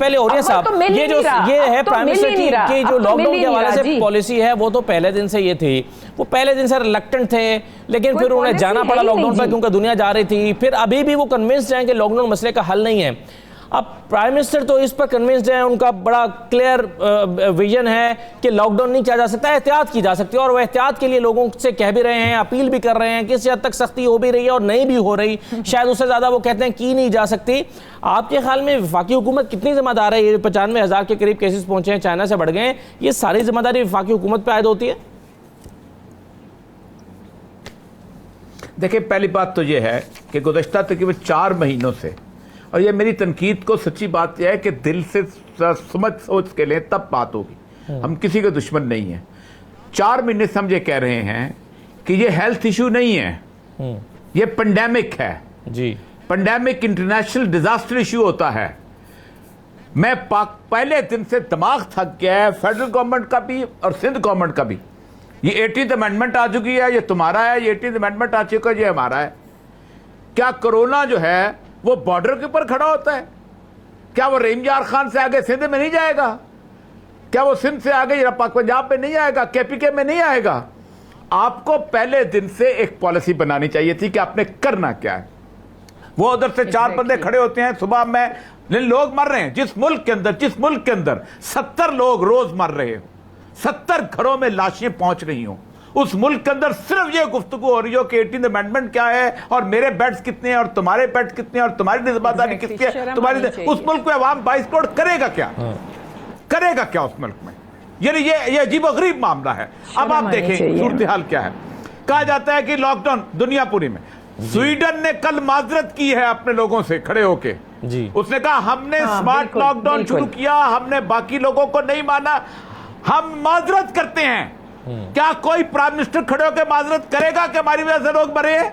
पहले हो रही है साहब। ये जो ये है प्राइम मिनिस्टर की जो लॉकडाउन के हवाले से पॉलिसी है, वो तो पहले दिन से ये थी। वो पहले दिन से रिलक्टेंट थे, लेकिन फिर उन्हें जाना पड़ा लॉकडाउन पर क्योंकि दुनिया जा रही थी। फिर अभी भी वो कन्विंस्ड हैं कि लॉकडाउन मसले का हल नहीं है। अब प्राइम मिनिस्टर तो इस पर कन्विंस्ड है, उनका बड़ा क्लियर विजन है कि लॉकडाउन नहीं किया जा सकता, एहतियात की जा सकती है, और वह एहतियात के लिए लोगों से कह भी रहे हैं, अपील भी कर रहे हैं। किसी हद तक सख्ती हो भी रही है और नहीं भी हो रही, शायद उससे ज़्यादा वो कहते हैं की नहीं जा सकती। आपके ख्याल में वफाकी हुकूमत कितनी जिम्मेदार है? ये 95,000 के करीब केसेस पहुंचे हैं, चाइना से बढ़ गए हैं, ये सारी जिम्मेदारी वफाकी हुकूमत पर आयद होती है? देखिए, पहली बात तो ये है कि गुज़श्ता तकरीबन 4 महीनों से, और ये मेरी तनकीद को सच्ची बात यह है कि दिल से समझ सोच के लें तब बात होगी, हम किसी के दुश्मन नहीं हैं। 4 महीने से हम ये कह रहे हैं कि ये हेल्थ इशू नहीं है, ये पेंडेमिक है जी। पेंडेमिक इंटरनेशनल डिजास्टर इशू होता है। मैं पहले दिन से दिमाग थक गया है, फेडरल गवर्नमेंट का भी और सिंध गवर्नमेंट का भी। ये 18th अमेंडमेंट आ चुकी है, ये तुम्हारा है, ये 18th अमेंडमेंट आ चुका है, ये हमारा है। क्या कोरोना जो है वो बॉर्डर के ऊपर खड़ा होता है? क्या वो रहीम खान से आगे सिंध में नहीं जाएगा? क्या वो सिंध से आगे पंजाब में नहीं आएगा? केपीके में नहीं आएगा? आपको पहले दिन से एक पॉलिसी बनानी चाहिए थी कि आपने करना क्या है। वो उधर से 4 बंदे खड़े होते हैं सुबह में, लोग मर रहे हैं जिस मुल्क के अंदर 70 लोग रोज मर रहे हो, 70 घरों में लाशें पहुंच रही हो, उस मुल्क के अंदर सिर्फ ये गुफ्तगू हो रही हो कि 18th अमेंडमेंट क्या है और मेरे बेड्स कितने हैं और तुम्हारे बेड्स कितने हैं और तुम्हारी जिम्मेदारी किसकी है, तुम्हारी। उस मुल्क में अवाम 22 करोड़ करेगा क्या? करेगा क्या उस मुल्क में? यानी ये अजीबोगरीब मामला है। अब आप देखें सूरत हाल क्या है। कहा जाता है कि लॉकडाउन दुनिया पूरी में, स्वीडन ने कल माजरत की है अपने लोगों से खड़े होके जी। उसने कहा हमने स्मार्ट लॉकडाउन शुरू किया, हमने बाकी लोगों को नहीं माना, हम माजरत करते हैं। क्या कोई प्राइम मिनिस्टर खड़े होकर माजरत करेगा कि हमारी वजह से लोग मरे हैं?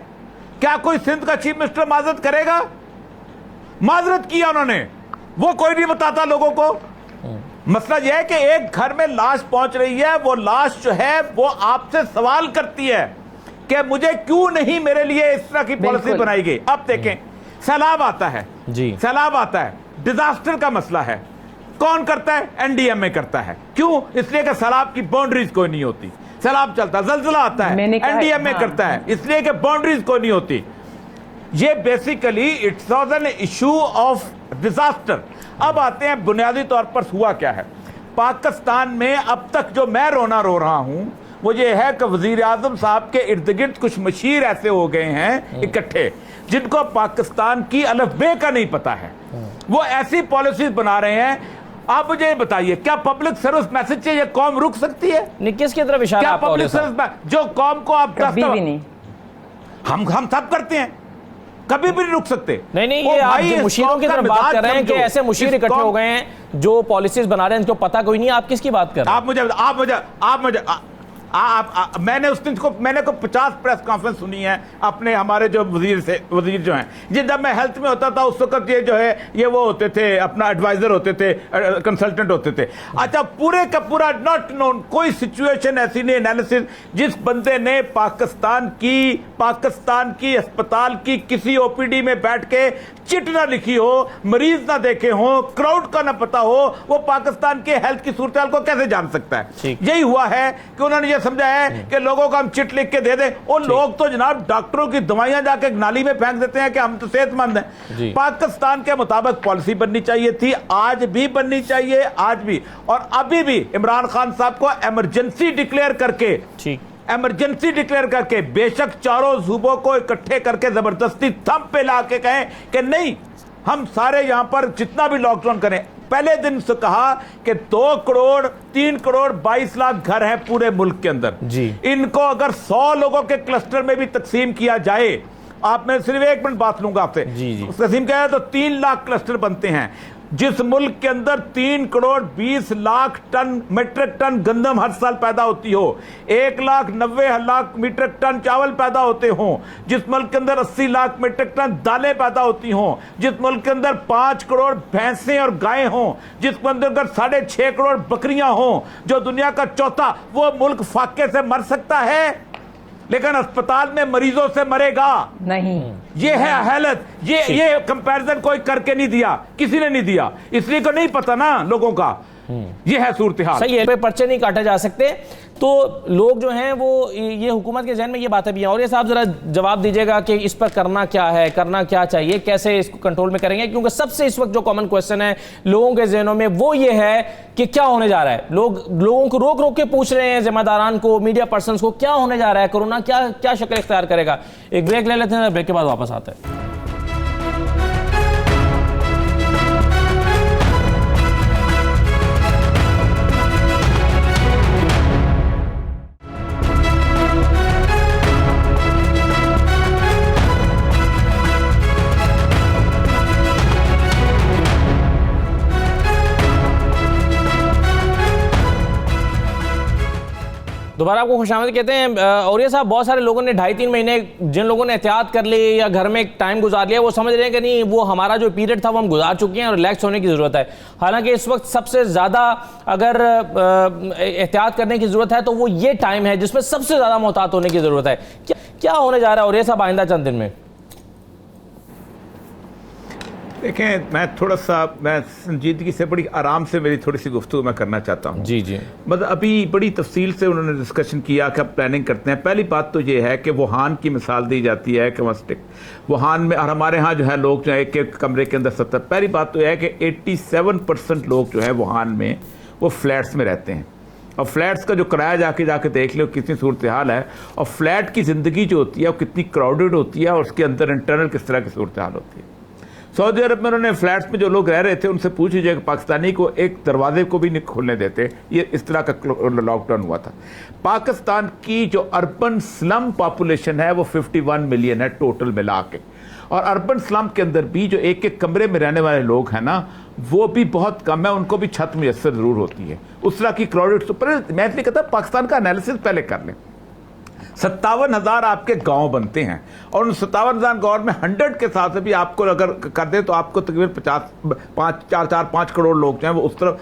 क्या कोई सिंध का चीफ मिनिस्टर माजरत करेगा? माजरत किया उन्होंने, वो कोई नहीं बताता लोगों को। मसला यह है कि एक घर में लाश पहुंच रही है, वो लाश जो है वो आपसे सवाल करती है कि मुझे क्यों नहीं मेरे लिए इस तरह की पॉलिसी बनाई गई। अब देखें, सैलाब आता है जी, सैलाब आता है, डिजास्टर का मसला है, कौन करता है? एनडीएमए करता है। क्यों? इसलिए कि सैलाब की बाउंड्रीज कोई नहीं होती। सैलाब चलता, जलजला आता है, एनडीएमए करता है, इसलिए कि बाउंड्रीज कोई नहीं होती। ये basically it's an issue of disaster. अब आते हैं बुनियादी तौर पर हुआ क्या है पाकिस्तान में। अब तक जो मैं रोना रो रहा हूं वो ये है कि वजीर आजम साहब के इर्द गिर्द कुछ मशीर ऐसे हो गए हैं इकट्ठे, जिनको पाकिस्तान की अलफ-बे का नहीं पता है। वो ऐसी पॉलिसीज बना रहे हैं। आप मुझे बताइए, क्या पब्लिक सर्विस मैसेज से ये कौम रुक सकती है? किस की तरफ इशारा? क्या पब्लिक सर्विस जो कौम को आप कभी भी नहीं, हम सब करते हैं, कभी भी नहीं रुक सकते। नहीं, ये आप मुशीरों की तरफ बात कर रहे हैं कि ऐसे मुशीर इकट्ठे हो गए हैं जो पॉलिसीज बना रहे हैं, इनको पता कोई नहीं। आप किसकी बात कर रहे हैं? मैंने उस दिन को 50 प्रेस कॉन्फ्रेंस सुनी है अपने हमारे जो वजीर जो हैं, जब मैं हेल्थ में होता था उस वक्त ये जो है ये वो होते थे, अपना एडवाइजर होते थे, कंसल्टेंट होते थे। अच्छा, पूरे का पूरा नॉट नोन कोई सिचुएशन ऐसी नहीं, एनालिसिस जिस बंदे ने पाकिस्तान की अस्पताल की किसी ओपीडी में बैठ के चिट ना लिखी हो, मरीज ना देखे हो, क्राउड का ना पता हो, वो पाकिस्तान के हेल्थ की सूरत को कैसे जान सकता है? यही हुआ है कि उन्होंने समझा है कि लोगों को हम चिट लिख के दे दें। और लोग तो जनाब डॉक्टरों की दवाइयां जाके नाली में फेंक देते हैं कि हम तो सेहतमंद हैं। पाकिस्तान के मुताबिक पॉलिसी बननी चाहिए थी, आज भी बननी चाहिए, आज भी और अभी भी। इमरान खान साहब को इमरजेंसी डिक्लेयर करके बेशक चारों सूबों को इकट्ठे करके जबरदस्ती थंब पे ला के कहें कि नहीं, हम सारे यहां पर जितना भी लॉकडाउन करें। पहले दिन से कहा कि 2 करोड़ 3 करोड़ 22 लाख घर हैं पूरे मुल्क के अंदर जी। इनको अगर 100 लोगों के क्लस्टर में भी तकसीम किया जाए, आप मैं सिर्फ 1 मिनट बात लूंगा आपसे जी। तकसीम किया तो 3 लाख क्लस्टर बनते हैं। जिस मुल्क के अंदर 3 crore 20 lakh ton metric ton गंदम हर साल पैदा होती हो, 1,90,00,000 मीट्रिक टन चावल पैदा होते हों, जिस मुल्क के अंदर 80 लाख मीट्रिक टन दालें पैदा होती हों, जिस मुल्क के अंदर 5 करोड़ भैंसें और गायें हों, जिस मुल्क के अंदर 6.5 करोड़ बकरियां हों, जो दुनिया का चौथा, वो मुल्क फाके से मर सकता है? लेकिन अस्पताल में मरीजों से मरेगा नहीं। ये है हालत। ये कंपैरिजन कोई करके नहीं दिया, किसी ने नहीं दिया, इसलिए को नहीं पता ना लोगों का। ये है सूरत हाल। सही है, पे पर्चे नहीं काटे जा सकते। तो लोग जो हैं वो ये हुकूमत के जहन में ये बातें भी हैं। और ये साहब जरा जवाब दीजिएगा कि इस पर करना क्या है, करना क्या चाहिए, कैसे इसको कंट्रोल में करेंगे, क्योंकि सबसे इस वक्त जो कॉमन क्वेश्चन है लोगों के जहनों में वो ये है कि क्या होने जा रहा है। लोगों को रोक रोक के पूछ रहे हैं, जिम्मेदारान को, मीडिया पर्सन को, क्या होने जा रहा है, कोरोना क्या शक्ल इख्तियार करेगा। एक ब्रेक ले लेते हैं, ब्रेक के बाद वापस आते हैं। दोबारा आपको खुशामद कहते हैं। और ये साहब, बहुत सारे लोगों ने 2.5-3 महीने जिन लोगों ने एहतियात कर ली या घर में टाइम गुजार लिया, वो समझ रहे हैं कि नहीं, वो हमारा जो पीरियड था वो हम गुजार चुके हैं और रिलैक्स होने की ज़रूरत है। हालांकि इस वक्त सबसे ज़्यादा अगर एहतियात करने की ज़रूरत है तो वो ये टाइम है जिसमें सबसे ज़्यादा मोहतात होने की ज़रूरत है। क्या होने जा रहा है और ये साहब आइंदा चंद दिन में? देखें, मैं संजीदगी से, बड़ी आराम से मेरी थोड़ी सी गुफ्तगू मैं करना चाहता हूँ। जी। मतलब अभी बड़ी तफसील से उन्होंने डिस्कशन किया कि अब प्लानिंग करते हैं। पहली बात तो ये है कि वुहान की मिसाल दी जाती है कि वुहान में, और हमारे यहाँ जो है लोग जो है एक कमरे के अंदर 70। पहली बात तो यह है कि 87% लोग जो है वुहान में वो फ्लैट्स में रहते हैं। और फ्लैट्स का जो किराया जाके देख लो कितनी सूरत हाल है, और फ्लैट की ज़िंदगी जो होती है वो कितनी क्राउडेड होती है, और उसके अंदर इंटरनल किस तरह की सूरत हाल होती है। सऊदी अरब में उन्होंने फ्लैट्स में जो लोग रह रहे थे उनसे पूछ लीजिए कि पाकिस्तानी को एक दरवाजे को भी नहीं खोलने देते। ये इस तरह का लॉकडाउन हुआ था। पाकिस्तान की जो अर्बन स्लम पॉपुलेशन है वो 51 मिलियन है टोटल मिला के, और अर्बन स्लम के अंदर भी जो एक एक कमरे में रहने वाले लोग हैं ना, वो भी बहुत कम है, उनको भी छत मुयस्सर ज़रूर होती है। उस तरह की क्राउडेड, मैं इसलिए कहता पाकिस्तान का एनालिसिस पहले कर लें। 57,000 आपके गांव बनते हैं, और उन 57,000 गांव में 100 के साथ भी आपको अगर कर दें तो आपको तकरीबन 5 करोड़ लोग जो हैं वो उस तरफ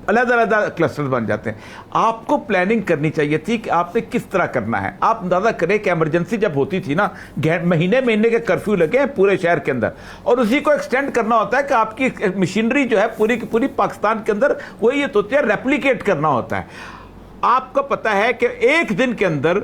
अलग-अलग क्लस्टर्स बन जाते हैं। आपको प्लानिंग करनी चाहिए थी कि आपने किस तरह करना है। आप अंदाज़ा करें कि इमरजेंसी जब होती थी ना, महीने के कर्फ्यू लगे हैं पूरे शहर के अंदर, और उसी को एक्सटेंड करना होता है कि आपकी मशीनरी जो है पूरी की पूरी पाकिस्तान के अंदर वही ये होती है, रेप्लिकेट करना होता है। आपको पता है कि एक दिन के अंदर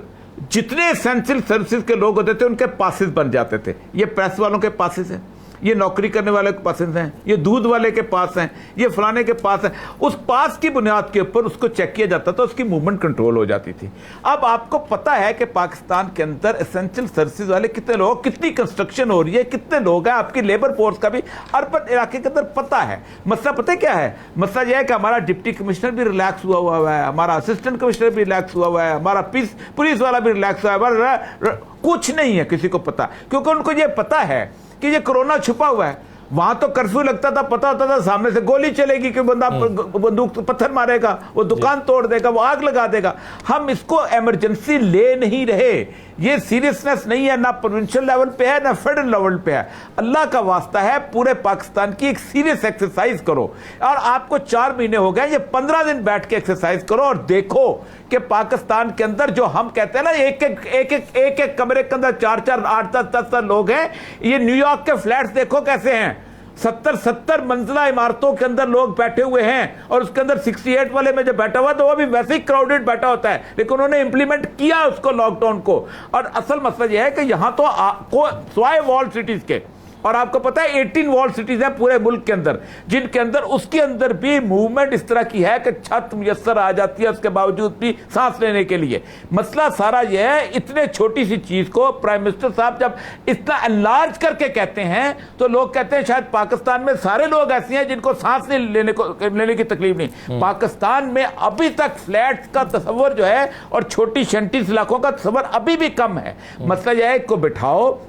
जितने एसेंशियल सर्विसेज के लोग होते थे उनके पासेस बन जाते थे। ये प्रेस वालों के पासेस हैं, ये नौकरी करने वाले के पासेस हैं, ये दूध वाले के पास हैं, ये फलाने के पास हैं। उस पास की बुनियाद के ऊपर उसको चेक किया जाता था, उसकी मूवमेंट कंट्रोल हो जाती थी। अब आपको पता है कि पाकिस्तान के अंदर एसेंशियल सर्विसेज वाले कितने लोग, कितनी कंस्ट्रक्शन हो रही है, कितने लोग हैं, आपकी लेबर फोर्स का भी अर्बन इलाके के अंदर पता है। मसला पता है क्या है? मसला यह है कि हमारा डिप्टी कमिश्नर भी रिलैक्स हुआ है, हमारा असिस्टेंट कमिश्नर भी रिलैक्स हुआ है, हमारा पुलिस वाला भी रिलैक्स हुआ है। कुछ नहीं है किसी को पता, क्योंकि उनको यह पता है कि ये कोरोना छुपा हुआ है। वहां तो कर्फ्यू लगता था, पता होता था सामने से गोली चलेगी कि बंदा बंदूक पत्थर मारेगा, वो दुकान तोड़ देगा, वो आग लगा देगा। हम इसको इमरजेंसी ले नहीं रहे। ये सीरियसनेस नहीं है, ना प्रोविंशियल लेवल पे है ना फेडरल लेवल पे है। अल्लाह का वास्ता है, पूरे पाकिस्तान की एक सीरियस एक्सरसाइज करो। और आपको 4 महीने हो गए, ये 15 दिन बैठ के एक्सरसाइज करो और देखो कि पाकिस्तान के अंदर जो हम कहते हैं ना एक कमरे के अंदर 4-4, 8-10, 10 लोग हैं। ये न्यूयॉर्क के फ्लैट्स देखो कैसे हैं, 70 मंजिला इमारतों के अंदर लोग बैठे हुए हैं, और उसके अंदर 68 वाले में जो बैठा हुआ तो वो भी वैसे ही क्राउडेड बैठा होता है, लेकिन उन्होंने इंप्लीमेंट किया उसको लॉकडाउन को। और असल मसला यह है कि यहां तो स्वाय वॉल सिटीज के, और आपको पता है 18 वॉल सिटीज है पूरे मुल्क के अंदर, जिनके अंदर उसके अंदर भी मूवमेंट इस तरह की है कि छत मुयस्सर आ जाती है, उसके बावजूद भी सांस लेने के लिए। मसला सारा यह है, इतने छोटी सी चीज को प्राइम मिनिस्टर साहब जब इतना एनलार्ज करके कहते हैं तो लोग कहते हैं शायद पाकिस्तान में सारे लोग ऐसे हैं जिनको सांस लेने की तकलीफ नहीं। पाकिस्तान में अभी तक फ्लैट्स का तस्वर जो है और छोटी शंटी इलाकों का तस्वर अभी भी कम है। मसला यह है, इसको बिठाओ,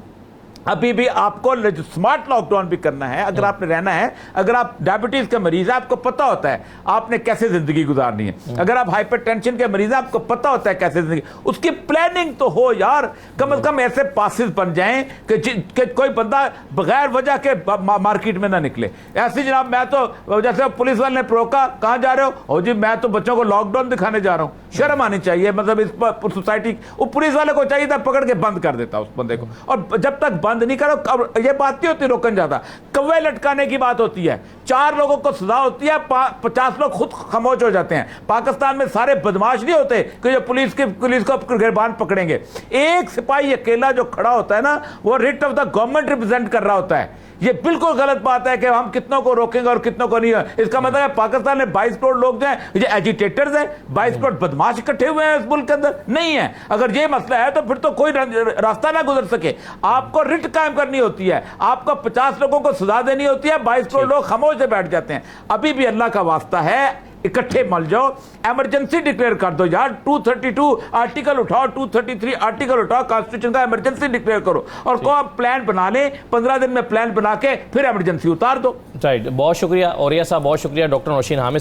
अभी भी आपको स्मार्ट लॉकडाउन भी करना है अगर आपने रहना है। अगर आप डायबिटीज के मरीज हैं, आपको पता होता है आपने कैसे जिंदगी गुजारनी है। अगर आप हाइपरटेंशन के मरीज हैं, आपको पता होता है कैसे जिंदगी, उसकी प्लानिंग तो हो यार। कम से कम ऐसे पासेस बन जाएं कि कोई बंदा बगैर वजह के मार्केट में ना निकले। ऐसे जनाब, मैं तो जैसे पुलिस वाले ने रोका, कहां जा रहे हो? जी मैं तो बच्चों को लॉकडाउन दिखाने जा रहा हूं। शर्म आनी चाहिए, मतलब इस पर सोसाइटी, वो पुलिस वाले को चाहिए था पकड़ के बंद कर देता उस बंदे को। और जब तक बंद नहीं करो, अब ये बात नहीं होती रोकन ज्यादा, कौवे लटकाने की बात होती है। 4 लोगों को सजा होती है, 50 लोग खुद खामोश हो जाते हैं। पाकिस्तान में सारे बदमाश नहीं होते कि जो पुलिस को गिरबान पकड़ेंगे। एक सिपाही अकेला जो खड़ा होता है ना, वो writ of the government represent कर रहा होता है। ये बिल्कुल गलत बात है कि हम कितनों को रोकेंगे और कितनों को नहीं। इसका मतलब है पाकिस्तान में 22 करोड़ लोग जो हैं ये एजिटेटर्स हैं, 22 करोड़ बदमाश इकट्ठे हुए हैं इस मुल्क के अंदर, नहीं है। अगर ये मसला है तो फिर तो कोई रास्ता ना गुजर सके। आपको रिट कायम करनी होती है, आपको 50 लोगों को सजा देनी होती है, 22 करोड़ लोग खामोश से बैठ जाते हैं। अभी भी अल्लाह का वास्ता है, इकट्ठे मल जाओ, इमरजेंसी डिक्लेयर कर दो यार। 232 आर्टिकल उठाओ, 233 आर्टिकल उठाओ, कॉन्स्टिट्यूशन का इमरजेंसी डिक्लेयर करो और को प्लान बना ले। 15 दिन में प्लान बना के फिर इमरजेंसी उतार दो। राइट, बहुत शुक्रिया औरिया साहब, बहुत शुक्रिया डॉक्टर नौशीन हामिद।